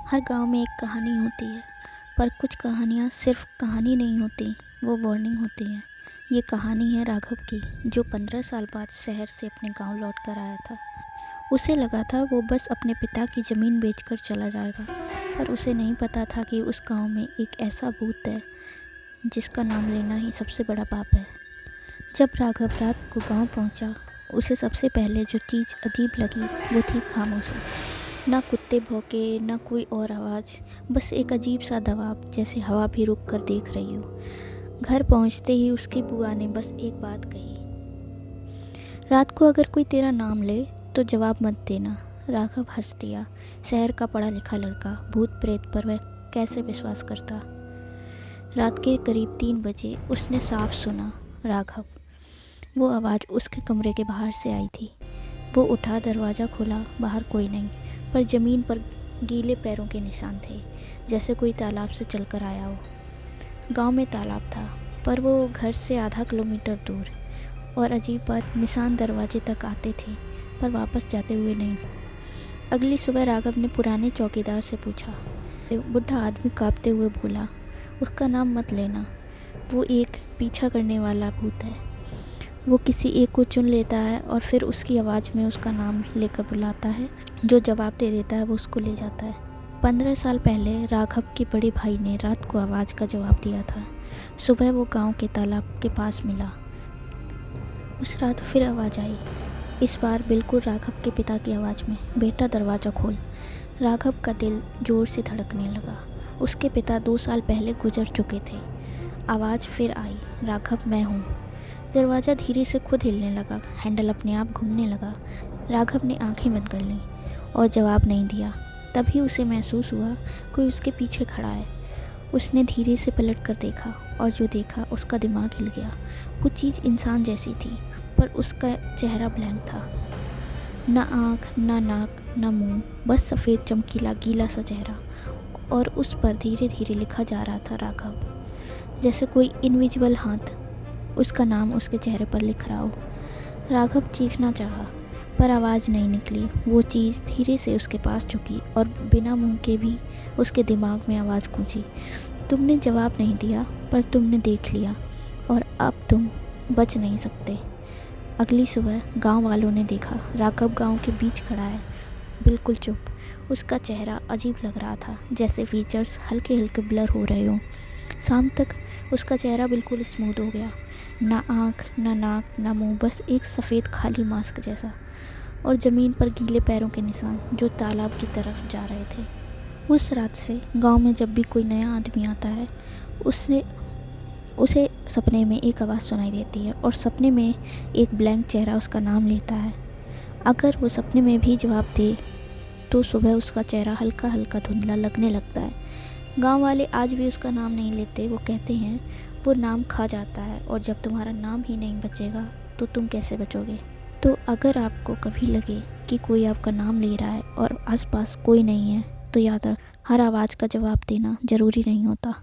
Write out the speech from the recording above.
हर गांव में एक कहानी होती है, पर कुछ कहानियाँ सिर्फ कहानी नहीं होती, वो वार्निंग होती हैं। ये कहानी है राघव की, जो 15 साल बाद शहर से अपने गांव लौट कर आया था। उसे लगा था वो बस अपने पिता की ज़मीन बेचकर चला जाएगा, पर उसे नहीं पता था कि उस गांव में एक ऐसा भूत है जिसका नाम लेना ही सबसे बड़ा पाप है। जब राघव रात को गांव पहुंचा, उसे सबसे पहले जो चीज़ अजीब लगी वो थी खामोशी। ना कुत्ते भौंके, ना कोई और आवाज़, बस एक अजीब सा दबाव, जैसे हवा भी रुक कर देख रही हो। घर पहुंचते ही उसकी बुआ ने बस एक बात कही, रात को अगर कोई तेरा नाम ले तो जवाब मत देना। राघव हंस दिया। शहर का पढ़ा लिखा लड़का, भूत प्रेत पर वह कैसे विश्वास करता। रात के करीब 3 बजे उसने साफ सुना, राघव। वो आवाज़ उसके कमरे के बाहर से आई थी। वो उठा, दरवाज़ा खोला, बाहर कोई नहीं, पर ज़मीन पर गीले पैरों के निशान थे, जैसे कोई तालाब से चलकर आया हो। गांव में तालाब था, पर वो घर से आधा किलोमीटर दूर, और अजीब बात, निशान दरवाजे तक आते थे पर वापस जाते हुए नहीं। अगली सुबह राघव ने पुराने चौकीदार से पूछा। बुढ़ा आदमी कांपते हुए बोला, उसका नाम मत लेना, वो एक पीछा करने वाला भूत है। वो किसी एक को चुन लेता है और फिर उसकी आवाज़ में उसका नाम लेकर बुलाता है। जो जवाब दे देता है वो उसको ले जाता है। 15 साल पहले राघव के बड़े भाई ने रात को आवाज़ का जवाब दिया था। सुबह वो गांव के तालाब के पास मिला। उस रात फिर आवाज़ आई, इस बार बिल्कुल राघव के पिता की आवाज़ में, बेटा दरवाज़ा खोल। राघव का दिल ज़ोर से धड़कने लगा। उसके पिता 2 साल पहले गुजर चुके थे। आवाज़ फिर आई, राघव मैं हूँ। दरवाज़ा धीरे से खुद हिलने लगा, हैंडल अपने आप घूमने लगा। राघव ने आंखें बंद कर लीं और जवाब नहीं दिया। तभी उसे महसूस हुआ कोई उसके पीछे खड़ा है। उसने धीरे से पलट कर देखा, और जो देखा उसका दिमाग हिल गया। वो चीज़ इंसान जैसी थी, पर उसका चेहरा ब्लैंक था। ना आँख, ना नाक, ना मुंह, बस सफ़ेद चमकीला गीला सा चेहरा, और उस पर धीरे धीरे लिखा जा रहा था राघव, जैसे कोई इनविजिबल हाथ उसका नाम उसके चेहरे पर लिख रहा हो। राघव चीखना चाहा, पर आवाज़ नहीं निकली। वो चीज़ धीरे से उसके पास झुकी और बिना मुंह के भी उसके दिमाग में आवाज़ गूंजी, तुमने जवाब नहीं दिया, पर तुमने देख लिया, और अब तुम बच नहीं सकते। अगली सुबह गांव वालों ने देखा, राघव गांव के बीच खड़ा है, बिल्कुल चुप। उसका चेहरा अजीब लग रहा था, जैसे फीचर्स हल्के हल्के ब्लर हो रहे हों। शाम तक उसका चेहरा बिल्कुल स्मूथ हो गया। ना आँख, ना नाक, ना मुंह, बस एक सफ़ेद खाली मास्क जैसा, और ज़मीन पर गीले पैरों के निशान जो तालाब की तरफ जा रहे थे। उस रात से गांव में जब भी कोई नया आदमी आता है, उसे सपने में एक आवाज़ सुनाई देती है, और सपने में एक ब्लैंक चेहरा उसका नाम लेता है। अगर वो सपने में भी जवाब दे तो सुबह उसका चेहरा हल्का हल्का धुंधला लगने लगता है। गांव वाले आज भी उसका नाम नहीं लेते। वो कहते हैं वो नाम खा जाता है, और जब तुम्हारा नाम ही नहीं बचेगा तो तुम कैसे बचोगे। तो अगर आपको कभी लगे कि कोई आपका नाम ले रहा है और आसपास कोई नहीं है, तो याद रख, हर आवाज़ का जवाब देना ज़रूरी नहीं होता।